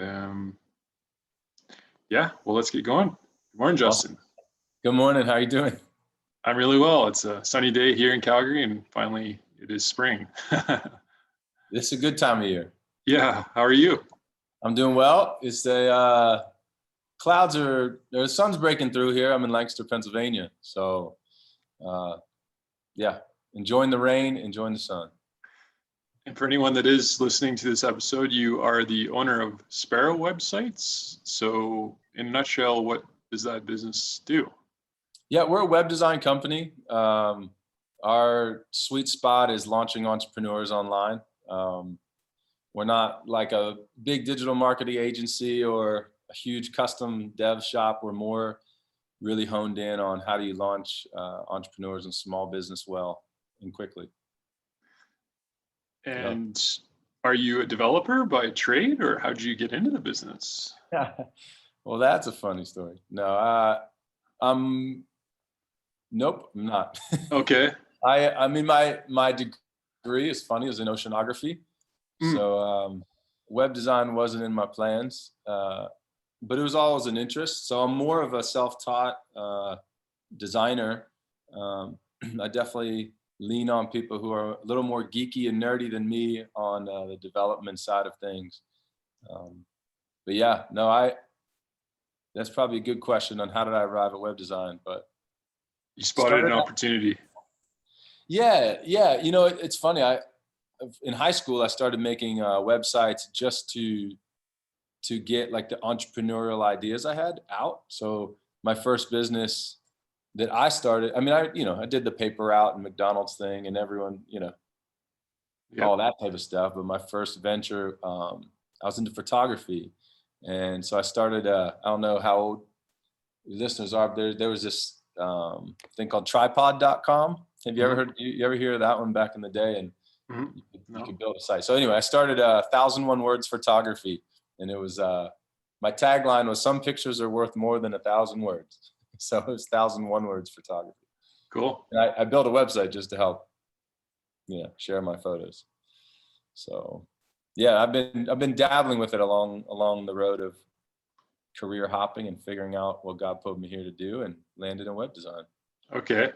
Um, yeah, well, let's get going. Good morning, Awesome. Justin. Good morning. How are you doing? I'm really well. It's a sunny day here in Calgary, and finally it is spring. It's a good time of year. Yeah, how are you? I'm doing well. It's the sun's breaking through here. I'm in Lancaster, Pennsylvania. So, yeah, enjoying the rain, enjoying the sun. And for anyone that is listening to this episode, you are the owner of Sparrow websites. So, in a nutshell, what does that business do? Yeah, we're a web design company. Our sweet spot is launching entrepreneurs online. We're not like a big digital marketing agency or a huge custom dev shop. We're more really honed in on how do you launch entrepreneurs and small business well and quickly. And are you a developer by trade, or how did you get into the business? Well, that's a funny story. No, nope, I'm not. Okay. I mean, my degree is funny, is in oceanography. So web design wasn't in my plans, but it was always an interest. So I'm more of a self-taught designer. I definitely lean on people who are a little more geeky and nerdy than me on the development side of things. But yeah, no, that's probably a good question on how did I arrive at web design, but you spotted an opportunity. Yeah. You know, it's funny. In high school, I started making websites just to get like the entrepreneurial ideas I had out. So my first business that I started, I mean, I did the paper route and McDonald's thing and everyone, all that type of stuff. But my first venture, I was into photography. And so I started, I don't know how old listeners are, but there was this thing called tripod.com. Have you ever heard, you ever hear of that one back in the day? And you could build a site. So anyway, I started 1,001 words photography. And it was, my tagline was, some pictures are worth more than 1,000 words. So it was 1,001 words photography. Cool. And I built a website just to help, share my photos. So yeah, I've been dabbling with it along the road of career hopping and figuring out what God put me here to do, and landed in web design. Okay.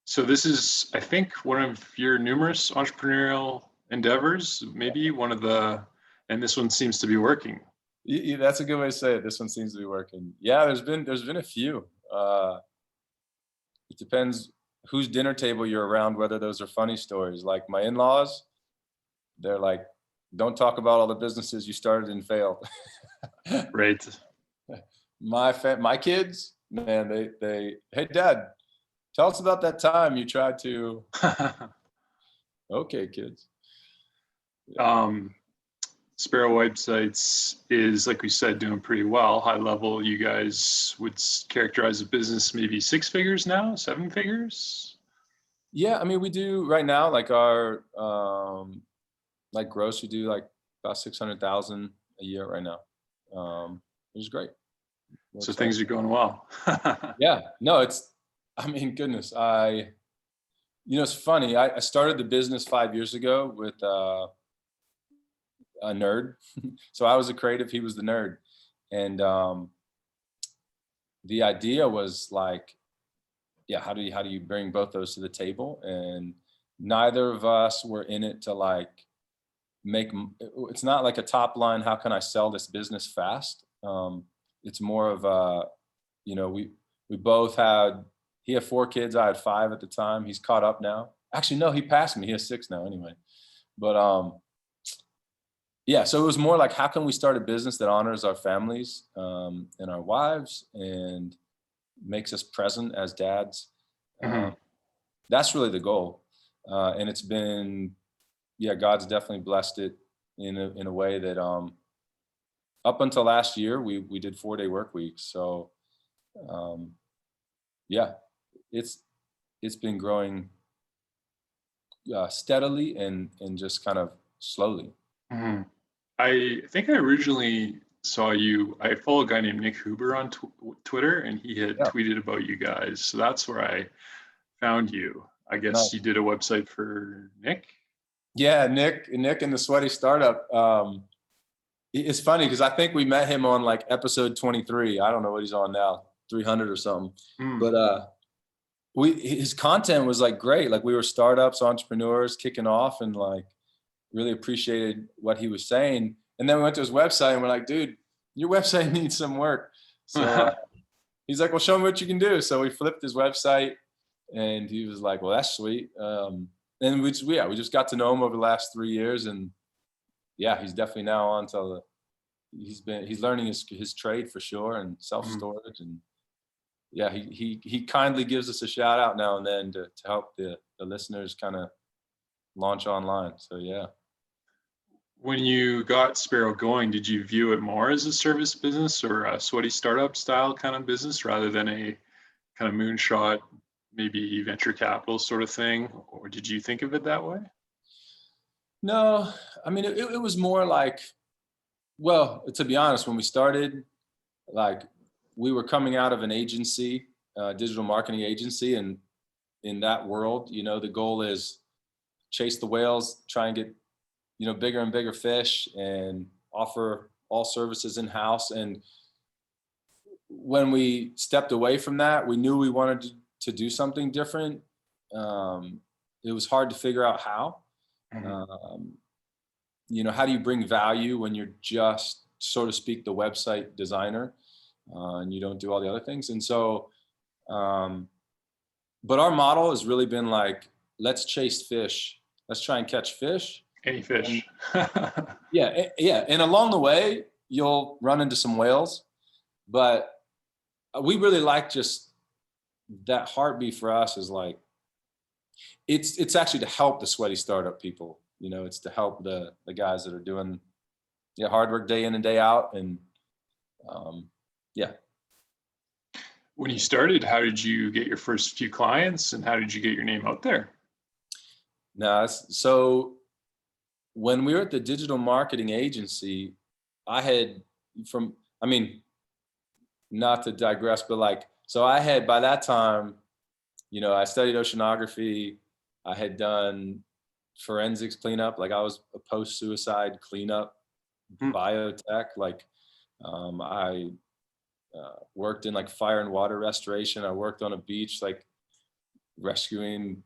So this is, I think, one of your numerous entrepreneurial endeavors, maybe one of the, and this one seems to be working. That's a good way to say it. This one seems to be working. Yeah, there's been a few. It depends whose dinner table you're around, whether those are funny stories. Like my in-laws, they're like, don't talk about all the businesses you started and failed. Right. My kids, man, they hey Dad, tell us about that time you tried to. Okay, kids. Sparrow websites is, like we said, doing pretty well. High level, you guys would characterize the business maybe 6 figures now, 7 figures? Yeah, I mean, we do right now, like our like gross, we do like about 600,000 a year right now. Which is great. So things are going well. Yeah, no, I mean, goodness, it's funny. I started the business 5 years ago with a nerd. So I was a creative, he was the nerd. And the idea was like, yeah, how do you bring both those to the table? And neither of us were in it to like it's not like a top line, how can I sell this business fast? It's more of a, we both he had 4 kids, I had 5 at the time. He's caught up now. Actually, no, he passed me. He has 6 now anyway. But yeah, so it was more like, how can we start a business that honors our families and our wives and makes us present as dads? That's really the goal. And it's been, God's definitely blessed it in a way that up until last year, we did 4-day work weeks. So yeah, it's been growing steadily and just kind of slowly. I think I originally saw you, I follow a guy named Nick Huber on Twitter, and he had tweeted about you guys. So that's where I found you. I guess you did a website for Nick? Yeah, Nick and the Sweaty Startup. It's funny because I think we met him on like episode 23. I don't know what he's on now, 300 or something. But his content was like great. Like we were startups, entrepreneurs kicking off, and like really appreciated what he was saying. And then we went to his website and we're like, dude, your website needs some work. So he's like, well, show me what you can do. So we flipped his website, and he was like, well, that's sweet. And we just got to know him over the last 3 years, and yeah, he's definitely now on to he's learning his trade for sure, and self-storage. And yeah, he kindly gives us a shout out now and then to help the listeners kind of launch online. So yeah. When you got Sparrow going, did you view it more as a service business or a sweaty startup style kind of business rather than a kind of moonshot, maybe venture capital sort of thing? Or did you think of it that way? No, I mean, it was more like, well, to be honest, when we started, like we were coming out of an agency, digital marketing agency. And in that world, you know, the goal is chase the whales, try and get, you know, bigger and bigger fish, and offer all services in-house. And when we stepped away from that, we knew we wanted to do something different. It was hard to figure out how. You know, how do you bring value when you're just, so to speak, the website designer, and you don't do all the other things? And so, but our model has really been like, let's chase fish. Let's try and catch fish. Any fish. Yeah. And along the way, you'll run into some whales, but we really like just that heartbeat for us is like, it's actually to help the sweaty startup people. You know, it's to help the guys that are doing hard work day in and day out. And yeah. When you started, how did you get your first few clients, and how did you get your name out there? No, so when we were at the digital marketing agency, not to digress, but like, so I had, by that time, you know, I studied oceanography. I had done forensics cleanup. Like I was a post-suicide cleanup biotech. Like I worked in like fire and water restoration. I worked on a beach, like rescuing,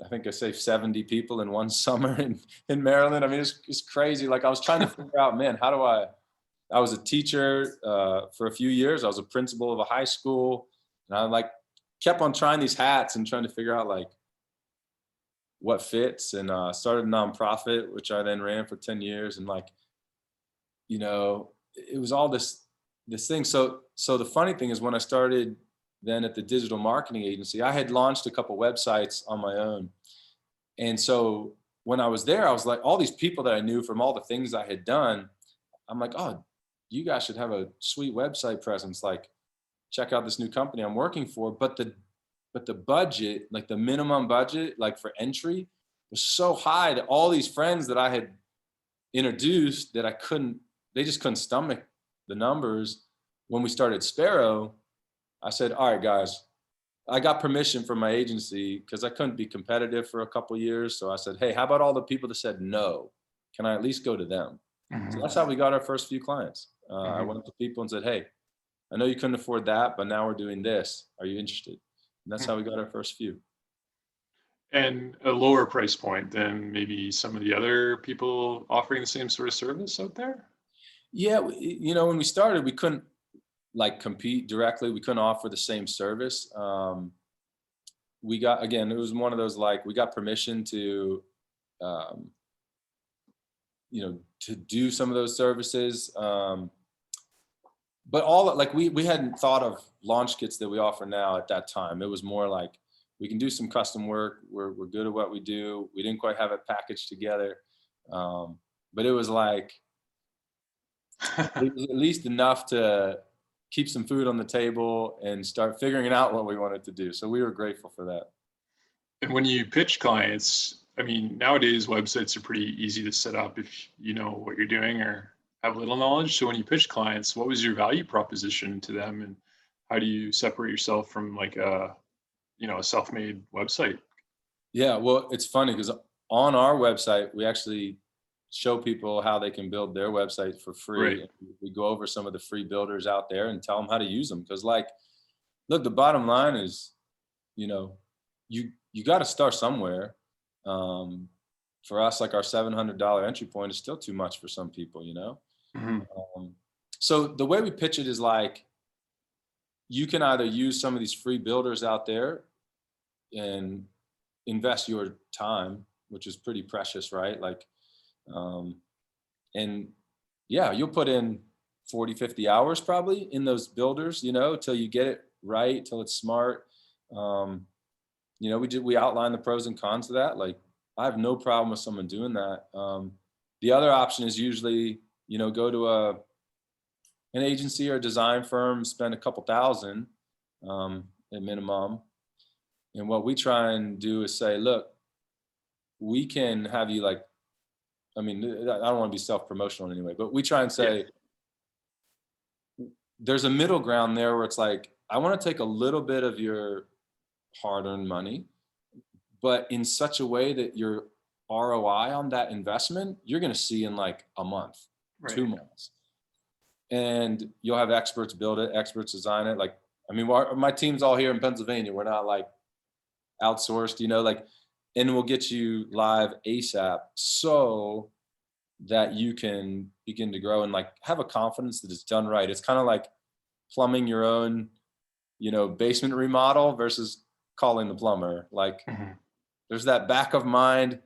I think I saved 70 people in one summer in Maryland. I mean, it's crazy. Like I was trying to figure out, man, I was a teacher for a few years. I was a principal of a high school, and I like kept on trying these hats and trying to figure out like what fits, and started a nonprofit, which I then ran for 10 years. And like, you know, it was all this thing. So the funny thing is, when I started then at the digital marketing agency, I had launched a couple websites on my own. And so when I was there, I was like, all these people that I knew from all the things I had done, I'm like, oh, you guys should have a sweet website presence. Like, check out this new company I'm working for. But the budget, like the minimum budget, like for entry, was so high that all these friends that I had introduced, that they just couldn't stomach the numbers. When we started Sparrow, I said, all right, guys, I got permission from my agency because I couldn't be competitive for a couple of years. So I said, hey, how about all the people that said no? Can I at least go to them? So that's how we got our first few clients. I went up to people and said, hey, I know you couldn't afford that, but now we're doing this. Are you interested? And that's how we got our first few. And a lower price point than maybe some of the other people offering the same sort of service out there? Yeah, you know, when we started, we couldn't like compete directly. We couldn't offer the same service. We got, again, it was one of those, like, we got permission to, you know, to do some of those services. But all like, we hadn't thought of launch kits that we offer now at that time. It was more like, we can do some custom work. We're good at what we do. We didn't quite have it packaged together. But it was like, it was at least enough to keep some food on the table and start figuring out what we wanted to do. So we were grateful for that. And when you pitch clients, I mean, nowadays websites are pretty easy to set up if you know what you're doing or have a little knowledge. So when you pitch clients, what was your value proposition to them, and how do you separate yourself from like a self-made website? Yeah, well, it's funny because on our website, we actually show people how they can build their website for free. Right. We go over some of the free builders out there and tell them how to use them. Because like, look, the bottom line is, you know, you got to start somewhere. For us, like our $700 entry point is still too much for some people, you know? So the way we pitch it is like, you can either use some of these free builders out there and invest your time, which is pretty precious, right? Like, and yeah, you'll put in 40, 50 hours probably in those builders, you know, till you get it right, till it's smart. You know, we outline the pros and cons of that. Like, I have no problem with someone doing that. The other option is usually, you know, go to an agency or a design firm, spend a couple thousand at minimum. And what we try and do is say, look, we can have you like, I mean, I don't want to be self-promotional anyway, but we try and say, there's a middle ground there where it's like, I want to take a little bit of your hard-earned money, but in such a way that your ROI on that investment, you're going to see in like a month, 2 months. And you'll have experts build it, experts design it. Like, I mean, my team's all here in Pennsylvania. We're not like outsourced, you know, like, and we'll get you live ASAP so that you can begin to grow and like have a confidence that it's done right. It's kind of like plumbing your own, you know, basement remodel versus calling the plumber. Like, there's that back of mind.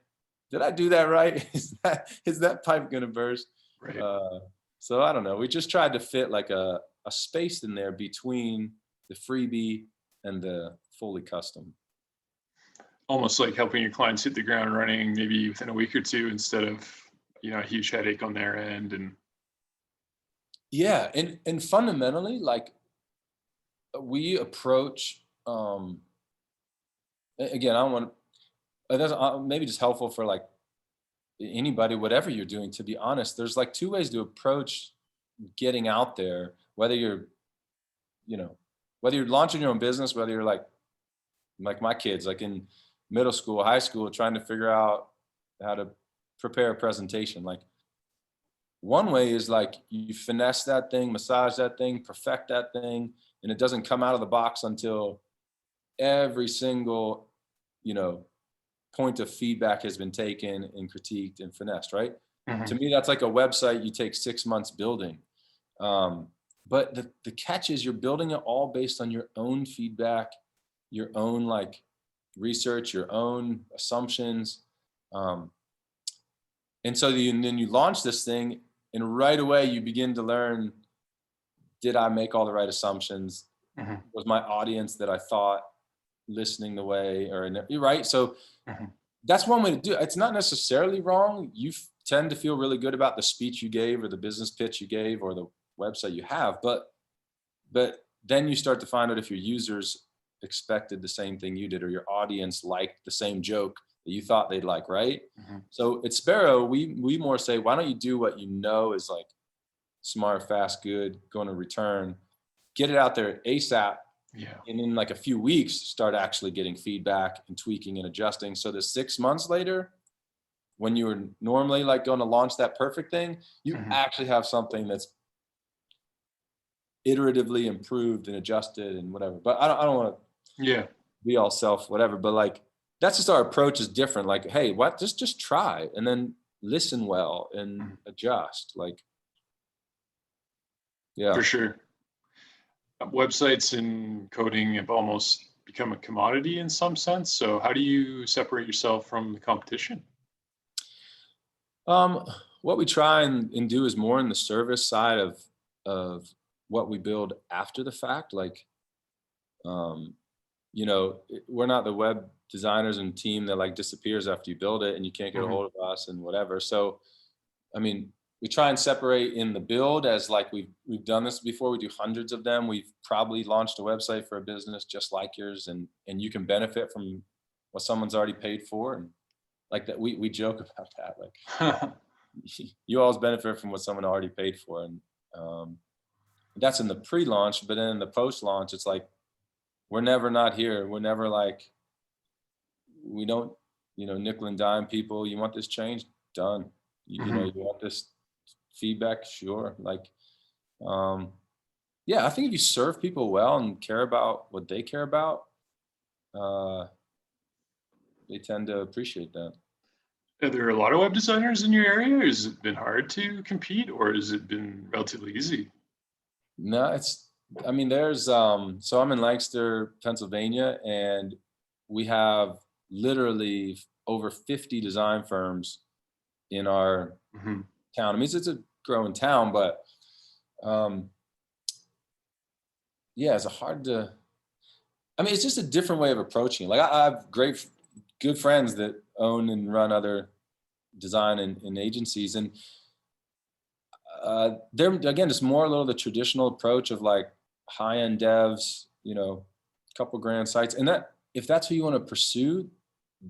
Did I do that right? Is that pipe going to burst? Right. So I don't know. We just tried to fit like a space in there between the freebie and the fully custom. Almost like helping your clients hit the ground running maybe within a week or two instead of, you know, a huge headache on their end. And yeah, and fundamentally, like, we approach, again, I don't want to, that's maybe just helpful for like anybody, whatever you're doing, to be honest. There's like 2 ways to approach getting out there, whether you're, you know, whether you're launching your own business, whether you're like my kids, like in middle school, high school, trying to figure out how to prepare a presentation. Like, one way is like you finesse that thing, massage that thing, perfect that thing, and it doesn't come out of the box until every single, you know, point of feedback has been taken and critiqued and finessed, right? To me, that's like a website you take 6 months building. But the catch is you're building it all based on your own feedback, your own like research, your own assumptions. And so then you launch this thing, and right away you begin to learn, did I make all the right assumptions? Was my audience that I thought listening the way, or right? So that's one way to do it. It's not necessarily wrong. You tend to feel really good about the speech you gave or the business pitch you gave or the website you have, but then you start to find out if your users expected the same thing you did, or your audience liked the same joke that you thought they'd like, right? So at Sparrow, we more say, why don't you do what you know is like smart, fast, good, going to return, get it out there ASAP. And in like a few weeks, start actually getting feedback and tweaking and adjusting. So that 6 months later, when you were normally like going to launch that perfect thing, you actually have something that's iteratively improved and adjusted and whatever. But I don't want to be all self whatever, but like, that's just our approach is different. Like, hey, what, just try and then listen well and adjust. Like, yeah, for sure. Websites and coding have almost become a commodity in some sense. So how do you separate yourself from the competition? What we try and do is more in the service side of what we build after the fact. Like, you know, we're not the web designers and team that like disappears after you build it and you can't get a hold of us and whatever. So, I mean, we try and separate in the build as like we've done this before. We do hundreds of them. We've probably launched a website for a business just like yours, and you can benefit from what someone's already paid for. And like that, we joke about that. Like, you always benefit from what someone already paid for. And that's in the pre-launch, but then in the post-launch, it's like, we're never not here. We're never like, we don't, you know, nickel and dime people. You want this changed? Done. You know, you want this feedback, sure. Like, yeah, I think if you serve people well and care about what they care about, they tend to appreciate that. Are there a lot of web designers in your area? Has it been hard to compete, or has it been relatively easy? No, I mean, there's, so I'm in Lancaster, Pennsylvania, and we have literally over 50 design firms in our town. I mean, it's a growing town, but yeah, it's I mean, it's just a different way of approaching it. Like I have good friends that own and run other design and agencies, and they're, again, it's more a little the traditional approach of like high-end devs, you know, a couple grand sites, and that, if that's who you want to pursue,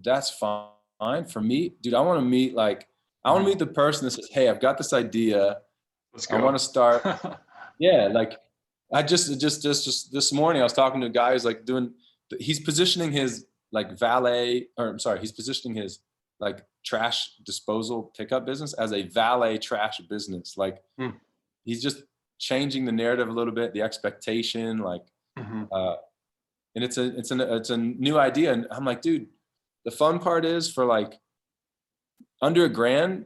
that's fine. For me, dude, I want to meet the person that says, hey, I've got this idea, Let's go. I want to start. Yeah, like I just this morning I was talking to a guy who's like he's positioning his like valet, or I'm sorry, he's positioning his like trash disposal pickup business as a valet trash business. Like he's just changing the narrative a little bit, the expectation, like, and it's a new idea. And I'm like, dude, the fun part is for like under $1,000,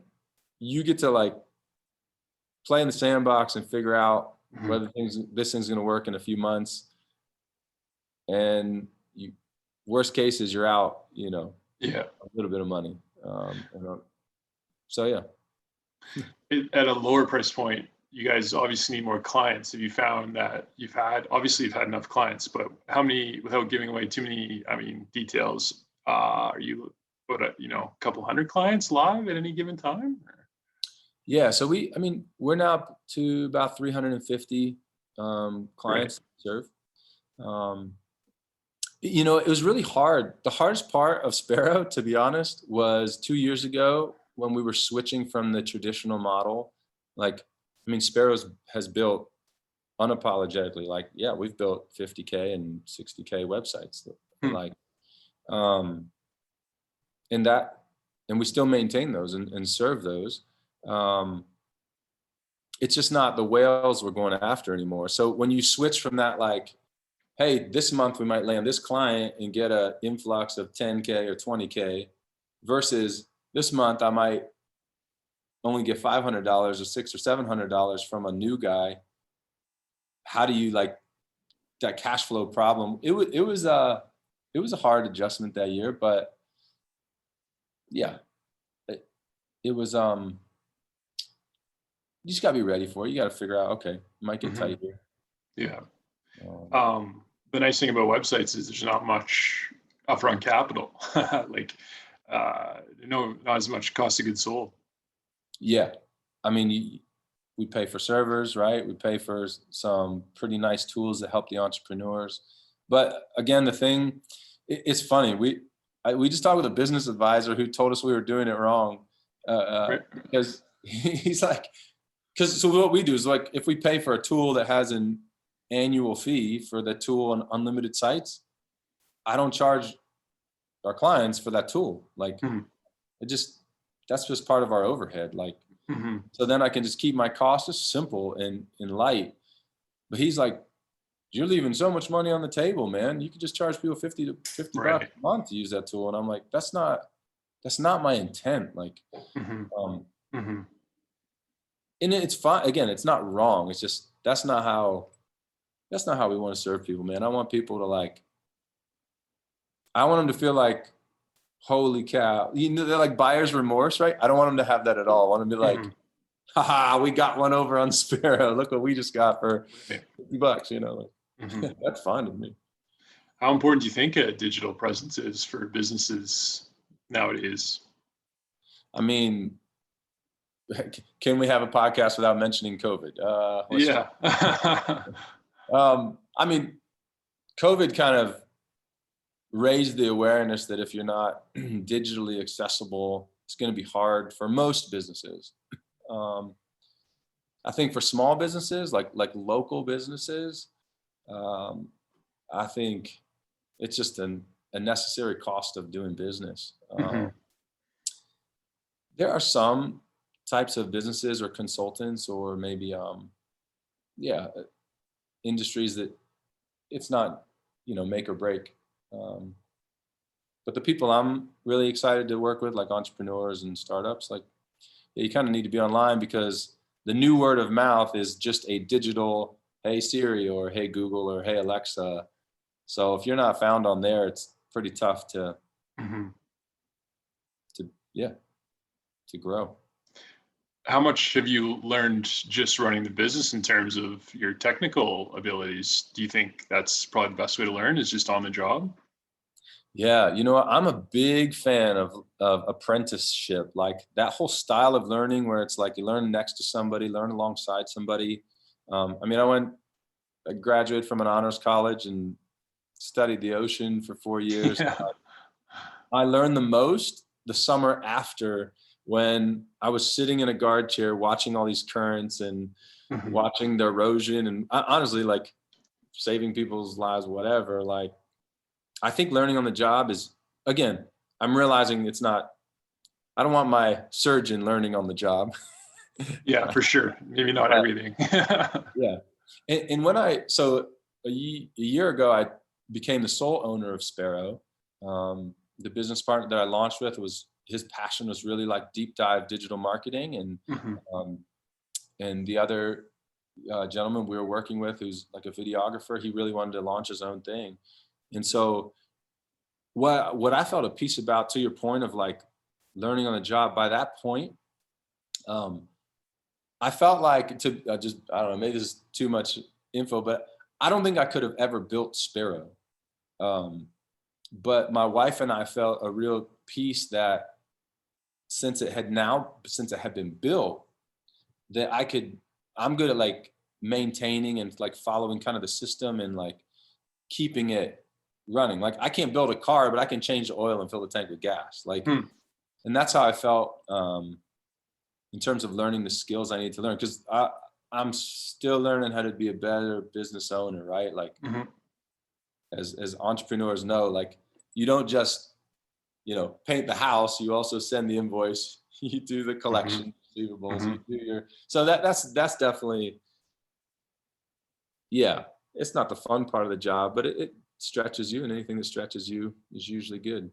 you get to like play in the sandbox and figure out whether this thing's going to work in a few months. And worst case is you're out, you know, a little bit of money. So yeah. At a lower price point, you guys obviously need more clients. Have you found that you've had enough clients, but how many, without giving away too many, details, are you, a couple hundred clients live at any given time? Yeah, so we're now up to about 350 clients to serve. You know, it was really hard. The hardest part of Sparrow, to be honest, was 2 years ago when we were switching from the traditional model. Like, Sparrow has built unapologetically, like, yeah, we've built 50K and 60K websites. Like, and we still maintain those and serve those. It's just not the whales we're going after anymore. So when you switch from that, like, hey, this month we might land this client and get an influx of 10K or 20K, versus this month I might only get $500 or $600 or $700 from a new guy. How do you, like, that cash flow problem? It was a hard adjustment that year, but yeah, it was, you just gotta be ready for it. You gotta figure out, okay, it might get tight here. Yeah. The nice thing about websites is there's not much upfront capital, like, not as much cost of goods sold. Yeah, we pay for servers, right? We pay for some pretty nice tools that help the entrepreneurs. But again, the thing, it's funny. We just talked with a business advisor who told us we were doing it wrong, because he's like, so what we do is, like, if we pay for a tool that has an annual fee for the tool on unlimited sites, I don't charge our clients for that tool. Like, that's just part of our overhead. Like, so then I can just keep my costs just simple and light. But he's like, you're leaving so much money on the table, man. You could just charge people $50 bucks a month to use that tool. And I'm like, that's not my intent. Like, and it's fine. Again, it's not wrong. It's just, that's not how we want to serve people, man. I want people to, like, I want them to feel like, holy cow, they're like buyer's remorse, right? I don't want them to have that at all. I want them to be like, haha, we got one over on Sparrow. Look what we just got for $50, you know, like, that's fine with me. How important do you think a digital presence is for businesses nowadays? Can we have a podcast without mentioning COVID? Yeah. COVID kind of raised the awareness that if you're not digitally accessible, it's going to be hard for most businesses. I think for small businesses, like local businesses, I think it's just a necessary cost of doing business. There are some types of businesses or consultants, or maybe industries that it's not, make or break. But the people I'm really excited to work with, like entrepreneurs and startups, like, yeah, you kind of need to be online, because the new word of mouth is just a digital, hey Siri, or hey Google, or hey Alexa. So if you're not found on there, it's pretty tough to to grow. How much have you learned just running the business in terms of your technical abilities? Do you think that's probably the best way to learn, is just on the job? Yeah, I'm a big fan of apprenticeship, like that whole style of learning where it's like you learn next to somebody, learn alongside somebody. I graduated from an honors college and studied the ocean for 4 years. Yeah. I learned the most the summer after, when I was sitting in a guard chair watching all these currents and watching the erosion, and honestly, like, saving people's lives, whatever. Like, I think learning on the job is, again, I'm realizing I don't want my surgeon learning on the job. Yeah, for sure. Maybe not everything. Yeah. And so a year ago, I became the sole owner of Sparrow. The business partner that I launched with, his passion was really like deep dive digital marketing. And the other gentleman we were working with, who's like a videographer, he really wanted to launch his own thing. And so what I felt a piece about, to your point of like learning on the job, by that point, I felt like I don't know, maybe this is too much info, but I don't think I could have ever built Sparrow. But my wife and I felt a real piece that since it had been built, that I'm good at like maintaining and like following kind of the system and like keeping it running. Like, I can't build a car, but I can change the oil and fill the tank with gas. Like, and that's how I felt in terms of learning the skills I need to learn, because I'm still learning how to be a better business owner, right? Like, as entrepreneurs know, like, you don't just, paint the house, you also send the invoice, you do the collection, receivables, you do so that's definitely, yeah, it's not the fun part of the job, but it stretches you, and anything that stretches you is usually good.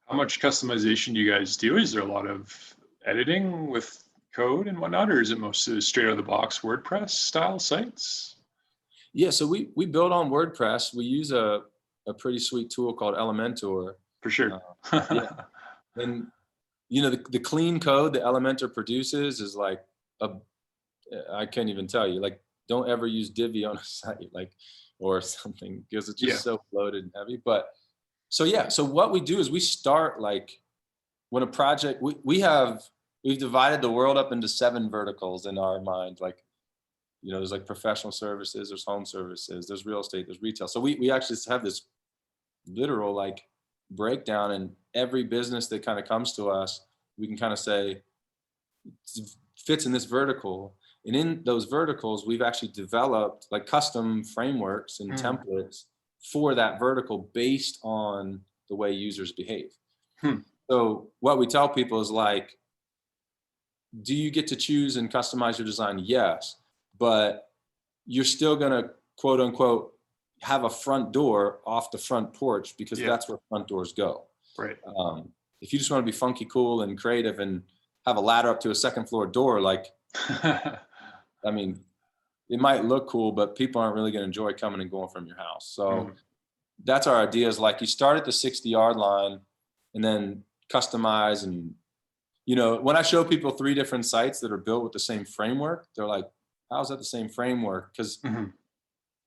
How much customization do you guys do? Is there a lot of editing with code and whatnot, or is it mostly straight out of the box WordPress style sites? Yeah, so we build on WordPress. We use a pretty sweet tool called Elementor. For sure. Yeah. And the clean code that Elementor produces is like I can't even tell you, like, don't ever use Divi on a site, like, or something, because it's just so bloated and heavy. But so what we do is we start, like, when a project, we've divided the world up into 7 verticals in our mind. Like, there's like professional services, there's home services, there's real estate, there's retail. So we actually have this literal like breakdown, and every business that kind of comes to us, we can kind of say fits in this vertical. And in those verticals, we've actually developed like custom frameworks and templates for that vertical based on the way users behave. So what we tell people is like, do you get to choose and customize your design? Yes, but you're still going to, quote unquote, have a front door off the front porch, because that's where front doors go. Right. If you just want to be funky, cool, and creative and have a ladder up to a second floor door, like, I mean, it might look cool, but people aren't really going to enjoy coming and going from your house. So that's our idea, is like, you start at the 60-yard line and then customize. And, when I show people 3 different sites that are built with the same framework, they're like, how's that the same framework? Because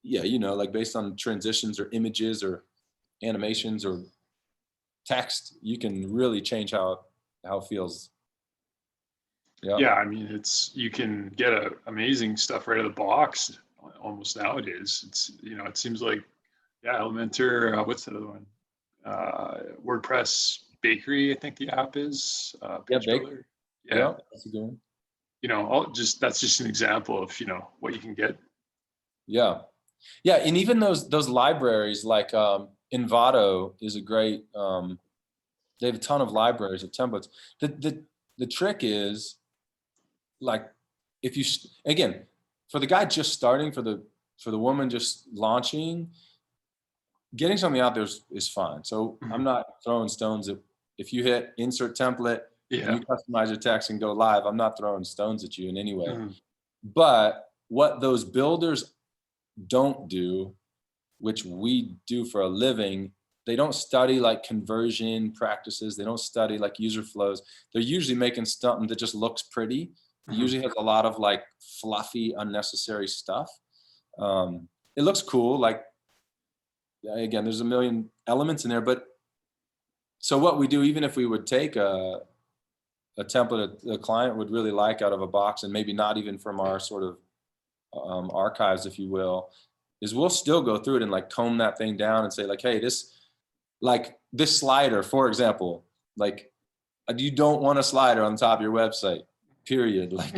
like based on transitions or images or animations or text, you can really change how it feels. Yeah, I mean, you can get amazing stuff right out of the box almost nowadays. It seems like, Elementor, what's the other one? WordPress Bakery, I think the app is. Page Builder. Yeah, that's a good one. That's just an example of, what you can get. Yeah. Yeah, and even those libraries like Envato is a great. They have a ton of libraries of templates. The trick is like, if you, again, for the guy just starting, for the woman just launching, getting something out there is fine. So I'm not throwing stones if you hit insert template and you customize your text and go live, I'm not throwing stones at you in any way. But what those builders don't do, which we do for a living, they don't study like conversion practices. They don't study like user flows. They're usually making something that just looks pretty. It usually has a lot of like fluffy, unnecessary stuff. It looks cool. Like, again, there's a million elements in there, but so what we do, even if we would take a template a client would really like out of a box, and maybe not even from our sort of archives, if you will, is we'll still go through it and like comb that thing down and say like, hey, this slider, for example, like you don't want a slider on the top of your website, period. Like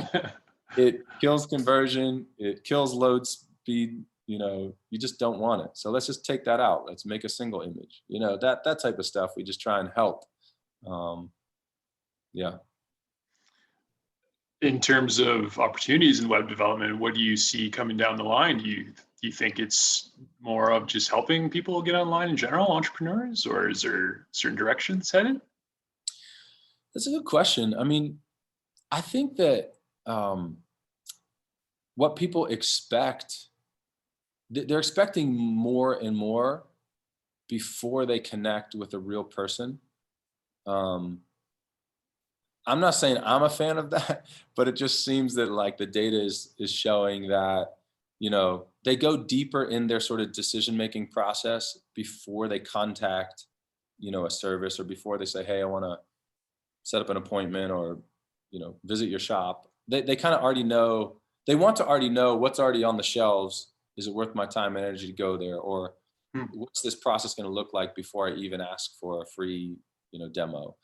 it kills conversion, it kills load speed, you just don't want it. So let's just take that out. Let's make a single image, that type of stuff. We just try and help. Yeah. In terms of opportunities in web development, what do you see coming down the line? Do you think it's more of just helping people get online in general, entrepreneurs, or is there certain directions headed? That's a good question. I mean, I think that what people expect, they're expecting more and more before they connect with a real person. I'm not saying I'm a fan of that, but it just seems that like the data is showing that, they go deeper in their sort of decision-making process before they contact, a service, or before they say, hey, I want to set up an appointment or, visit your shop. They kind of already know, they want to already know what's already on the shelves. Is it worth my time and energy to go there? Or what's this process going to look like before I even ask for a free, demo?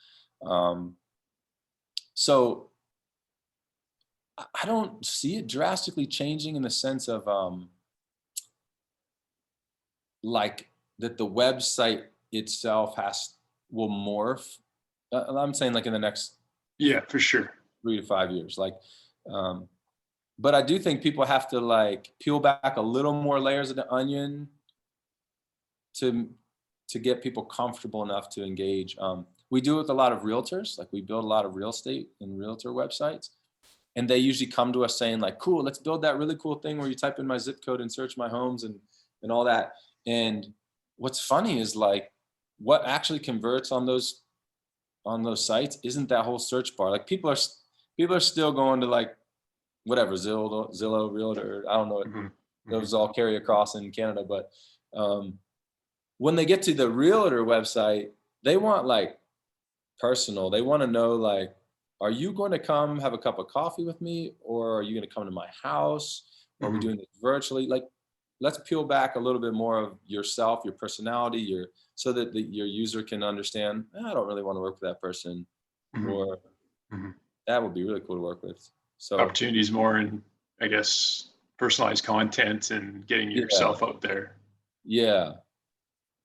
So I don't see it drastically changing in the sense of like that the website itself will morph. I'm saying like in the next for sure 3 to 5 years. Like, but I do think people have to like peel back a little more layers of the onion to get people comfortable enough to engage. We do it with a lot of realtors. Like we build a lot of real estate and realtor websites, and they usually come to us saying like, cool, let's build that really cool thing where you type in my zip code and search my homes and all that. And what's funny is like what actually converts on those sites isn't that whole search bar. Like people are still going to like whatever, Zillow, Realtor, I don't know what those all carry across in Canada, but when they get to the realtor website, they want like personal. They want to know like, are you going to come have a cup of coffee with me, or are you going to come to my house? Or are we doing this virtually? Like, let's peel back a little bit more of yourself, your personality, so that your user can understand, I don't really want to work with that person, or that would be really cool to work with. So opportunities more in, I guess, personalized content and getting yourself out there. Yeah.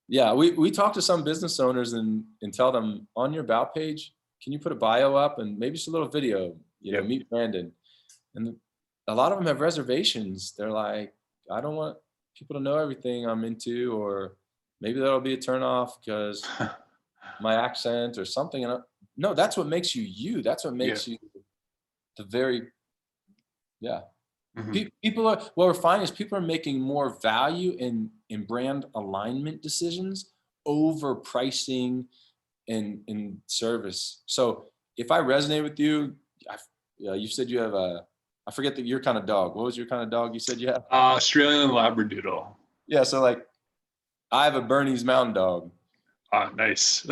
We talk to some business owners and tell them, on your about page, can you put a bio up and maybe just a little video, meet Brandon. And a lot of them have reservations. They're like, I don't want people to know everything I'm into, or maybe that'll be a turnoff because my accent or something. And no, that's what makes you you. That's what makes you the very, People are, what we're finding is people are making more value in brand alignment decisions over pricing and service. So if I resonate with you, you said you have I forget your kind of dog. What was your kind of dog you said you have? Australian Labradoodle. Yeah, so like I have a Bernese Mountain Dog. Ah, nice.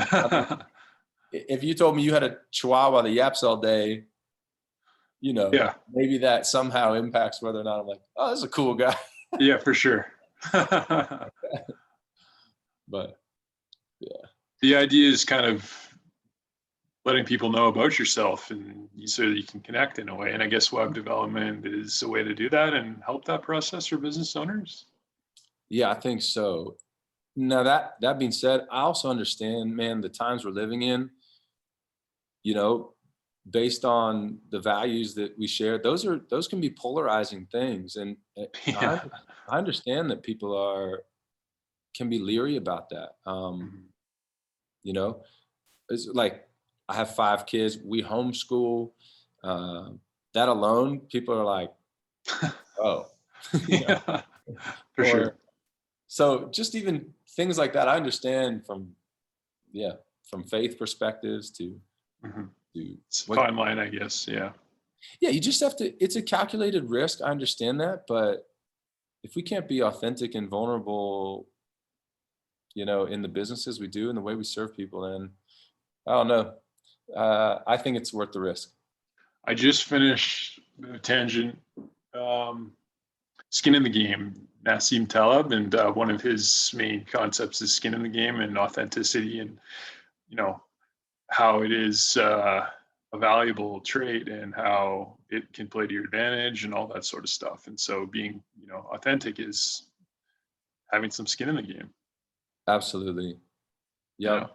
If you told me you had a Chihuahua that yaps all day, maybe that somehow impacts whether or not I'm like, oh, this is a cool guy. Yeah, for sure. But yeah. The idea is kind of letting people know about yourself and so that you can connect in a way. And I guess web development is a way to do that and help that process for business owners. Yeah, I think so. Now that being said, I also understand, man, the times we're living in, based on the values that we share, those can be polarizing things. And I, Yeah. I understand that people can be leery about that. Mhm. You know, it's like, I have 5 kids, we homeschool, uh, that alone, people are like, oh, you know, Yeah, for sure. or so just even things like that, I understand yeah, from faith perspectives Mhm. to It's a what, fine line, I guess. Yeah. yeah, you just have to, it's a calculated risk. I understand that, but if we can't be authentic and vulnerable, in the businesses we do and the way we serve people, then I don't know. I think it's worth the risk. I just finished a tangent. Um, Skin in the Game, Nassim Taleb, and one of his main concepts is skin in the game and authenticity, and you know how it is a valuable trait and how it can play to your advantage and all that sort of stuff. And so, being authentic is having some skin in the game. Absolutely. You Yep. know,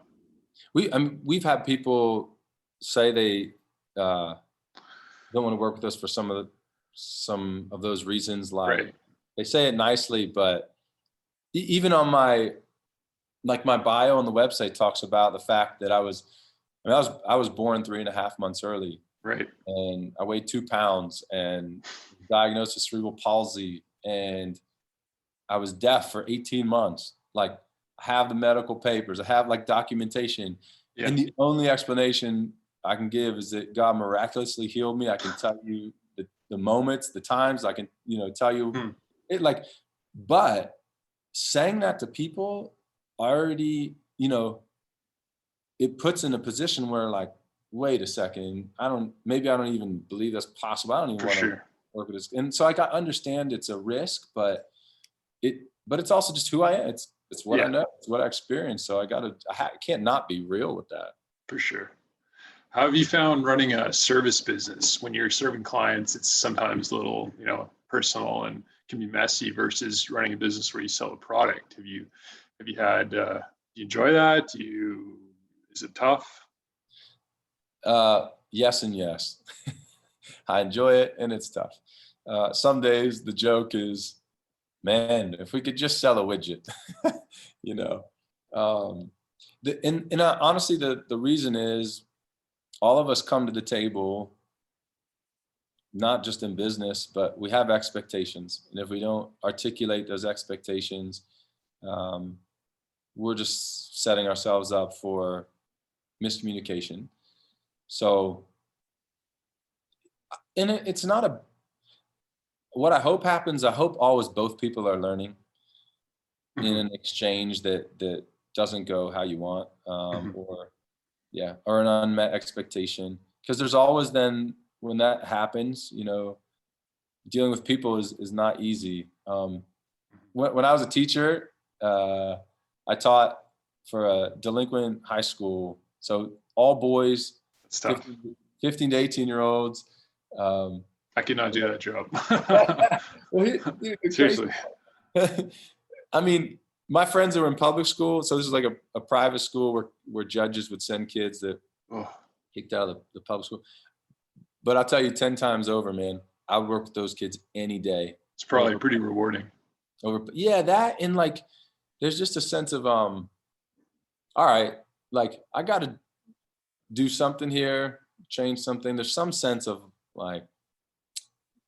We've had people say they don't want to work with us for some of those reasons. Like, right? they say it nicely, but even on my bio on the website talks about the fact that I was born 3.5 months early, Right. and I weighed 2 pounds and diagnosed with cerebral palsy, and I was deaf for 18 months. Like, I have the medical papers, I have like documentation. Yeah. And the only explanation I can give is that God miraculously healed me. I can tell you the moments, the times. I can, tell you Hmm. it, like, but saying that to people already, it puts in a position where, like, wait a second, maybe I don't even believe that's possible. I don't even For want to sure. work with this. And so, like, I understand it's a risk, but it's also just who I am. It's what I Yeah. know. It's what I experience. So I can't not be real with that. For sure. How have you found running a service business when you're serving clients? It's sometimes a little, personal and can be messy versus running a business where you sell a product. Do you enjoy that? Is it tough? Yes and yes. I enjoy it, and it's tough. Some days the joke is, man, if we could just sell a widget, you know. Um, honestly, the reason is, all of us come to the table, not just in business, but we have expectations. And if we don't articulate those expectations, um, we're just setting ourselves up for miscommunication. So, and it's not what I hope happens. I hope always both people are learning in Hmm. an exchange that doesn't go how you want, Hmm. or an unmet expectation. Because there's always, then when that happens, dealing with people is not easy. When I was a teacher, I taught for a delinquent high school, so all boys, It's tough. 15 to 18-year-olds. Um, I could not do that job. well, dude, the crazy. Seriously. I mean, my friends that were in public school, so this is like a private school where judges would send kids that Oh, kicked out of the public school. But I'll tell you, 10 times over, man, I would work with those kids any day. it's probably pretty rewarding. Yeah, that, and like, there's just a sense of, all right, like, I got to do something here, change something. There's some sense of, like,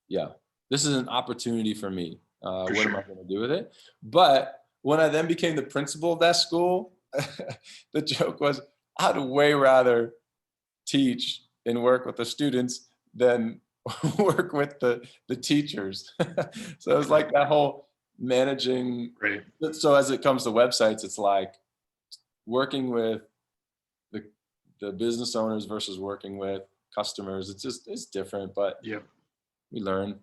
yeah, this is an opportunity for me. For What am I sure. going to do with it? But when I then became the principal of that school, the joke was, I'd way rather teach and work with the students than work with the teachers. So it was like that whole managing. Right. So as it comes to websites, it's like working with the the business owners versus working with customers. It's different, but Yep. we learn.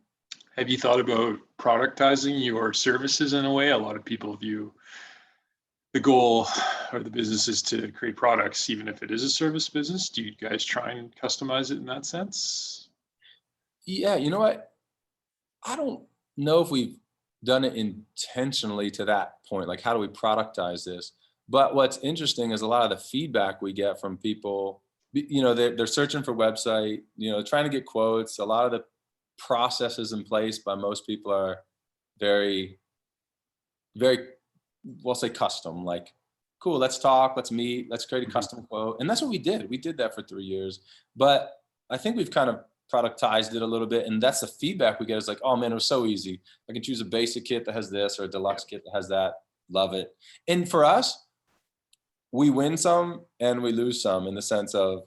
Have you thought about productizing your services in a way? A lot of people view the goal or the business is to create products, even if it is a service business. Do you guys try and customize it in that sense? Yeah, you know what? I don't know if we've done it intentionally to that point. Like, how do we productize this? But what's interesting is a lot of the feedback we get from people you know, they're searching for website, you know, trying to get quotes. A lot of the processes in place by most people are very, very, we'll say custom, like, cool, let's talk, let's meet, let's create a custom quote. And that's what we did. We did that for 3 years. But I think we've kind of productized it a little bit. And that's the feedback we get is like, oh man, it was so easy. I can choose a basic kit that has this or a deluxe kit that has that. Love it. And for us, we win some and we lose some in the sense of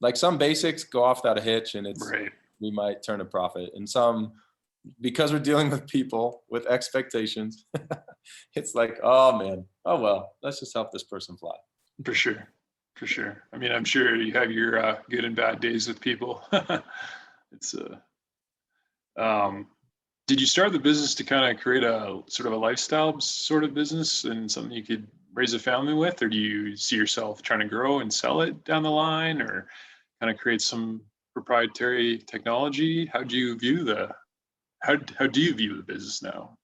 like some basics go off without a hitch and it's, Right. we might turn a profit. And some, because we're dealing with people with expectations, it's like, oh man, oh well, let's just help this person fly. For sure. For sure. I mean, I'm sure you have your good and bad days with people. It's did you start the business to kind of create a sort of a lifestyle sort of business and something you could raise a family with, or do you see yourself trying to grow and sell it down the line, or kind of create some proprietary technology? How do you view how do you view the business now?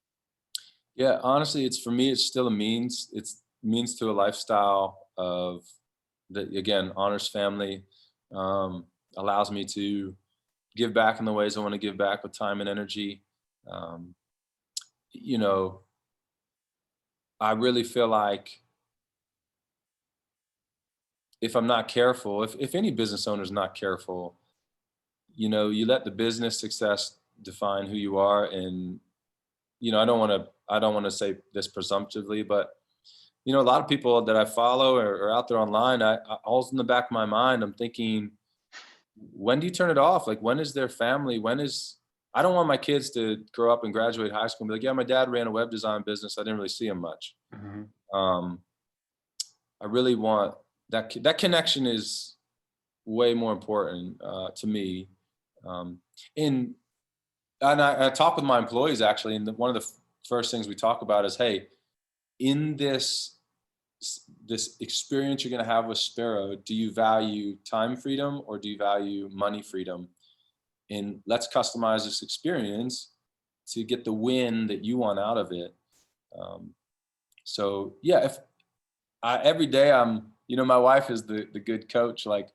Yeah, honestly, it's for me, it's still a means. It's means to a lifestyle of that again honors family, allows me to give back in the ways I want to give back with time and energy. Um, you know, I really feel like if I'm not careful, if any business owner is not careful, you know, you let the business success define who you are. And, you know, I don't want to say this presumptively, but, you know, a lot of people that I follow or out there online, I always in the back of my mind, I'm thinking, when do you turn it off? Like, when is their family? I don't want my kids to grow up and graduate high school and be like, yeah, my dad ran a web design business. I didn't really see him much. Mm-hmm. I really want that connection is way more important to me. And I talk with my employees actually, and one of the first things we talk about is, hey, in this experience you're going to have with Sparrow, do you value time freedom or do you value money freedom? And let's customize this experience to get the win that you want out of it. So yeah, if every day I'm, you know, my wife is the good coach, like,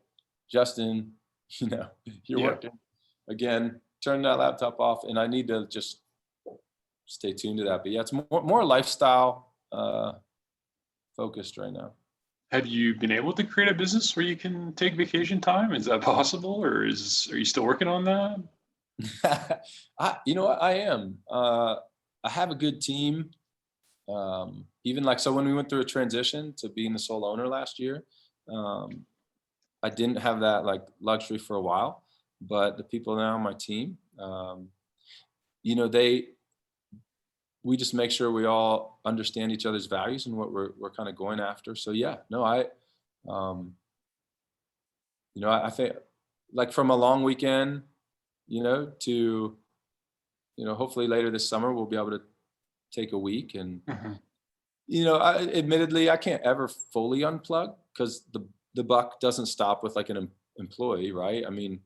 Justin, you know, you're working again, turn that laptop off. And I need to just stay tuned to that. But yeah, it's more lifestyle focused right now. Have you been able to create a business where you can take vacation time? Is that possible, or are you still working on that? You know what? I am. I have a good team. Even like, so when we went through a transition to being the sole owner last year, I didn't have that like luxury for a while, but the people now on my team, you know, we just make sure we all understand each other's values and what we're kind of going after. So yeah, no, you know, I think like from a long weekend, you know, to, you know, hopefully later this summer, we'll be able to take a week and, you know, admittedly, I can't ever fully unplug because the buck doesn't stop with like an employee, right? I mean,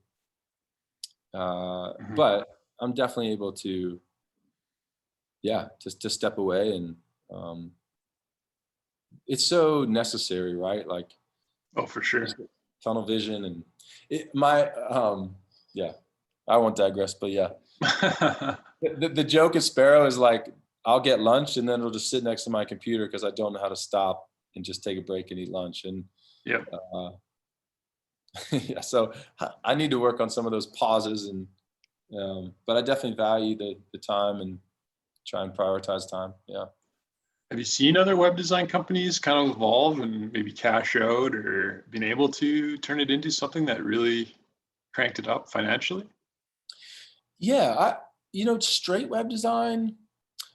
but I'm definitely able to, yeah, to step away and it's so necessary, right? Like, Oh, for sure. Tunnel vision and yeah, I won't digress, but yeah, the joke at Sparrow is like, I'll get lunch and then it'll just sit next to my computer because I don't know how to stop and just take a break and eat lunch. And yeah, yeah, so I need to work on some of those pauses and, but I definitely value the time and try and prioritize time. Yeah. Have you seen other web design companies kind of evolve and maybe cash out or been able to turn it into something that really cranked it up financially? Yeah, you know, straight web design,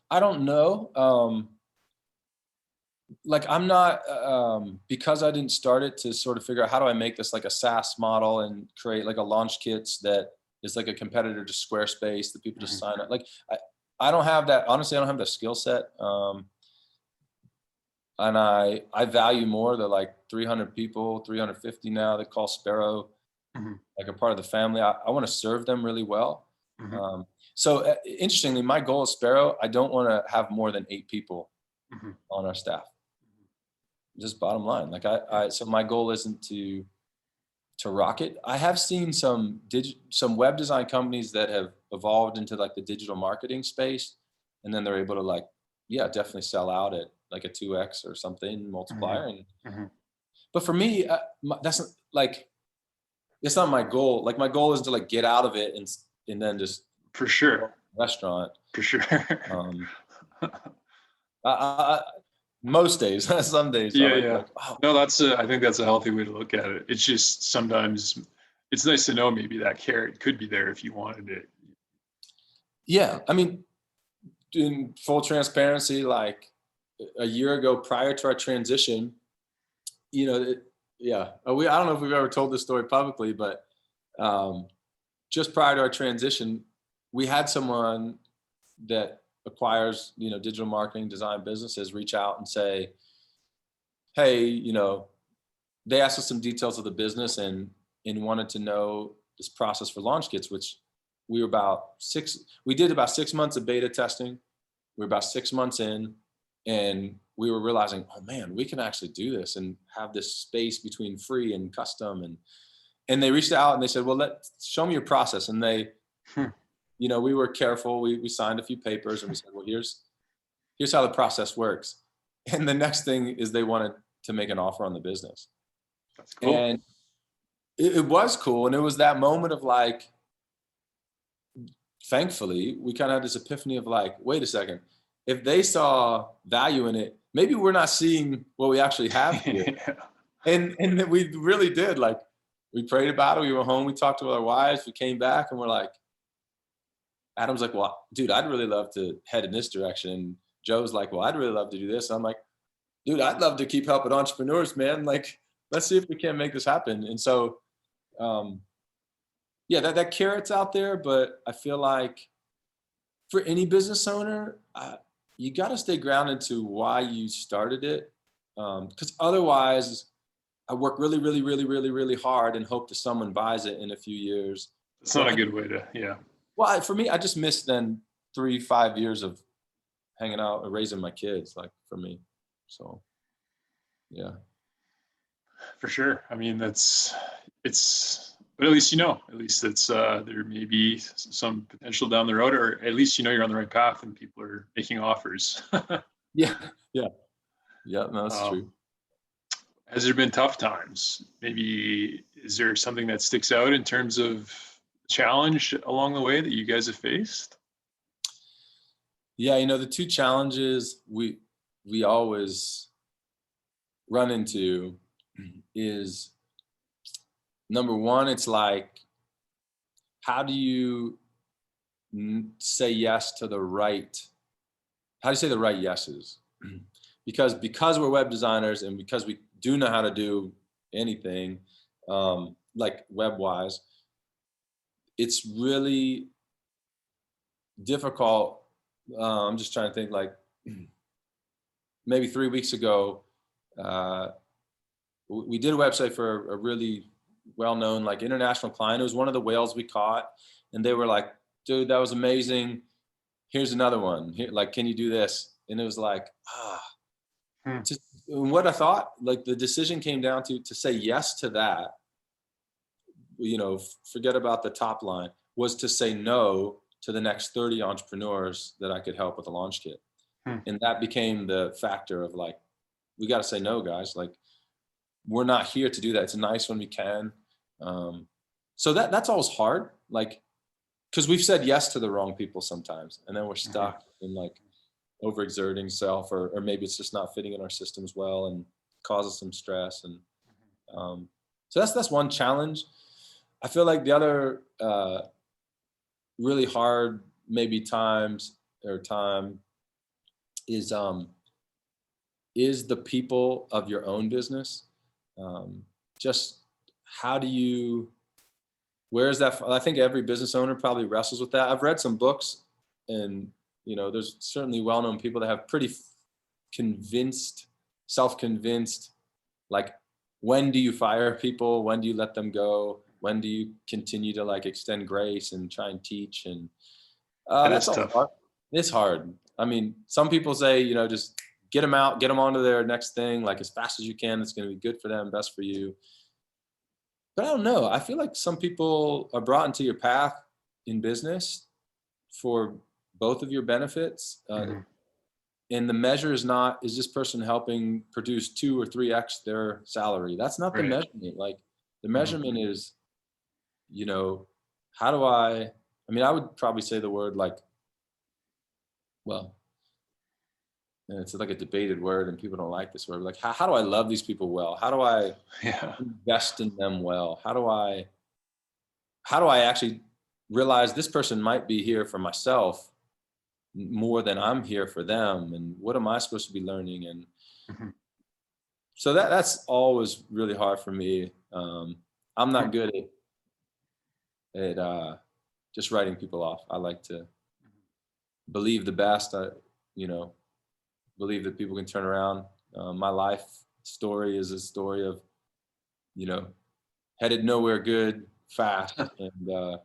I don't know. Like I'm not, because I didn't start it to sort of figure out how do I make this like a SaaS model and create like a launch kits that is like a competitor to Squarespace that people just sign up. Like I don't have that, honestly, I don't have the skill set. And I value more the like 300 people, 350 now that call Sparrow like a part of the family. I want to serve them really well. So interestingly, my goal at Sparrow, I don't want to have more than 8 people on our staff. Just bottom line. Like so my goal isn't to to rocket. I have seen some web design companies that have evolved into like the digital marketing space, and then they're able to like, yeah, definitely sell out at like a 2x or something multiplier. But for me, that's not, like, it's not my goal. Like my goal is to like get out of it and then just for sure restaurant for sure. Most days, some days. Yeah, I'm yeah. like, oh. No, I think that's a healthy way to look at it. It's just sometimes it's nice to know maybe that carrot could be there if you wanted it. Yeah, I mean, in full transparency, like a year ago, prior to our transition, I don't know if we've ever told this story publicly, but just prior to our transition, we had someone that acquires, digital marketing design businesses reach out and say, hey, they asked us some details of the business and wanted to know this process for launch kits, which we did about 6 months of beta testing. We were about 6 months in, and we were realizing, oh man, we can actually do this and have this space between free and custom. And they reached out and they said, well, show me your process. And they, we were careful. We signed a few papers and we said, well, here's how the process works. And the next thing is they wanted to make an offer on the business. That's cool. And it was cool. And it was that moment of like, thankfully, we kind of had this epiphany of like, wait a second, if they saw value in it, maybe we're not seeing what we actually have here. Yeah. And we really did. Like, we prayed about it. We were home. We talked to our wives. We came back and we're like, Adam's like, well, dude, I'd really love to head in this direction. Joe's like, well, I'd really love to do this. And I'm like, dude, I'd love to keep helping entrepreneurs, man. Like, let's see if we can make this happen. And so, yeah, that carrot's out there, but I feel like for any business owner, you got to stay grounded to why you started it. Because otherwise, I work really, really, really, really, really hard and hope that someone buys it in a few years. It's not a good way to, yeah. Well, for me, I just missed then 3-5 years of hanging out and raising my kids, like, for me. So, yeah. For sure. I mean, but at least it's there may be some potential down the road, or at least you're on the right path and people are making offers. Yeah, no, that's true. Has there been tough times? Maybe is there something that sticks out in terms of challenge along the way that you guys have faced? Yeah, the two challenges we always run into is, number one, it's like, how do you say yes to the right? How do you say the right yeses? Because we're web designers and because we do know how to do anything, like web-wise, it's really difficult. I'm just trying to think, like, maybe 3 weeks ago, we did a website for a really well-known, like, international client. It was one of the whales we caught, and they were like, dude, that was amazing. Here's another one. Here, like, can you do this? And it was like, what I thought, like, the decision came down to say yes to that, forget about the top line, was to say no to the next 30 entrepreneurs that I could help with the launch kit. And that became the factor of like, we got to say no, guys. Like, we're not here to do that. It's nice when we can. So that's always hard. Like, because we've said yes to the wrong people sometimes, and then we're stuck in like overexerting self, or maybe it's just not fitting in our systems well and causes some stress. And so that's one challenge. I feel like the other really hard maybe time is the people of your own business. Just how do you, where's that? I think every business owner probably wrestles with that. I've read some books, and there's certainly well-known people that have pretty self-convinced, like, when do you fire people? When do you let them go? When do you continue to like extend grace and try and teach? And that's tough. Hard. It's hard. I mean, some people say, just get them out, get them onto their next thing, like, as fast as you can. It's going to be good for them, best for you. But I don't know. I feel like some people are brought into your path in business for both of your benefits. Mhm. And the measure is not, is this person helping produce 2 or 3x their salary? That's not the Right. measurement. Like the Mhm. measurement is, you know, how do I mean, I would probably say the word like, well, and it's like a debated word and people don't like this word. Like, how do I love these people well? How do I Yeah. invest in them well? How do I actually realize this person might be here for myself more than I'm here for them? And what am I supposed to be learning? And Mhm. so that's always really hard for me. I'm not good at just writing people off. I like to believe the best. You know, believe that people can turn around. My life story is a story of, you know, headed nowhere good fast, and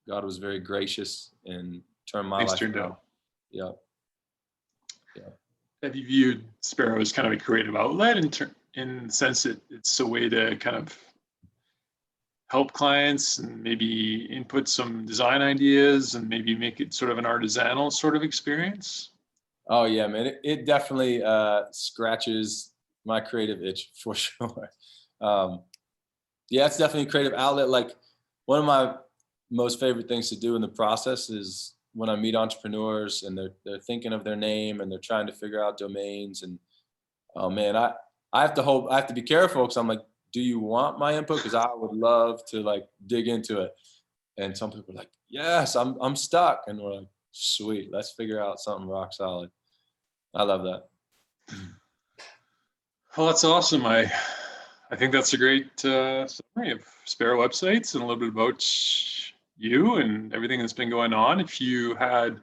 God was very gracious and turned my Things life turned around. out. Yeah, yeah. Have you viewed Sparrow as kind of a creative outlet in the sense that it's a way to kind of help clients and maybe input some design ideas and maybe make it sort of an artisanal sort of experience? Oh yeah, man. It definitely scratches my creative itch for sure. Um, yeah, it's definitely a creative outlet. Like one of my most favorite things to do in the process is when I meet entrepreneurs and they're thinking of their name and they're trying to figure out domains. And oh man, I have to be careful because I'm like, do you want my input? Because I would love to like dig into it. And some people are like, yes, I'm stuck. And we're like, sweet, let's figure out something rock solid. I love that. Well, that's awesome. I think that's a great summary of Sparrow websites and a little bit about you and everything that's been going on. If you had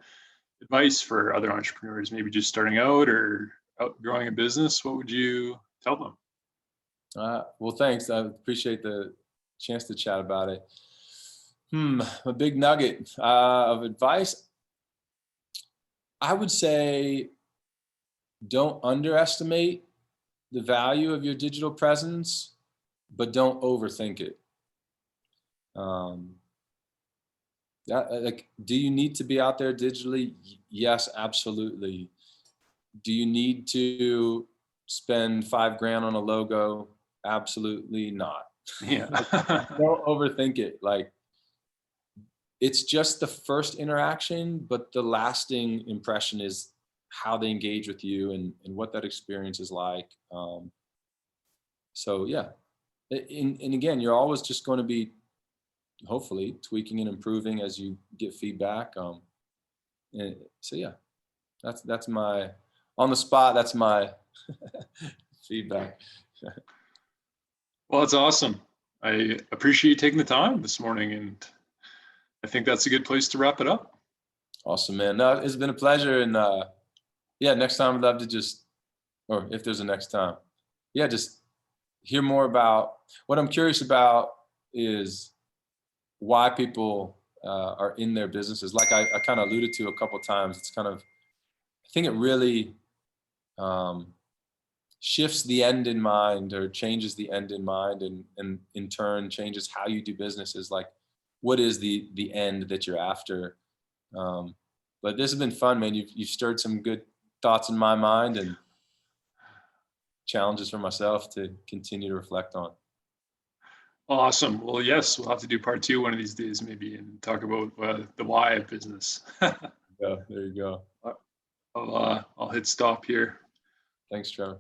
advice for other entrepreneurs, maybe just starting out or growing a business, what would you tell them? Well, thanks. I appreciate the chance to chat about it. A big nugget of advice. I would say don't underestimate the value of your digital presence, but don't overthink it. Um, like, do you need to be out there digitally? Yes, absolutely. Do you need to spend $5,000 on a logo? Absolutely not. Yeah. Like, don't overthink it. Like, it's just the first interaction, but the lasting impression is how they engage with you and what that experience is like. So yeah, and again, you're always just going to be hopefully tweaking and improving as you get feedback. And so yeah, that's my on the spot. That's my feedback. Well, that's awesome. I appreciate you taking the time this morning, and I think that's a good place to wrap it up. Awesome, man. No, it's been a pleasure, and yeah, next time I'd love to just, or if there's a next time, yeah, just hear more about what I'm curious about is why people are in their businesses. Like I kind of alluded to a couple of times, it's kind of, I think it really shifts the end in mind or changes the end in mind, and in turn changes how you do business. Is like, what is the end that you're after? Um, but this has been fun, man. You've stirred some good thoughts in my mind and challenges for myself to continue to reflect on. Awesome. Well, yes, we'll have to do part two one of these days, maybe, and talk about the why of business. Yeah, there you go. I'll hit stop here. Thanks, Trevor.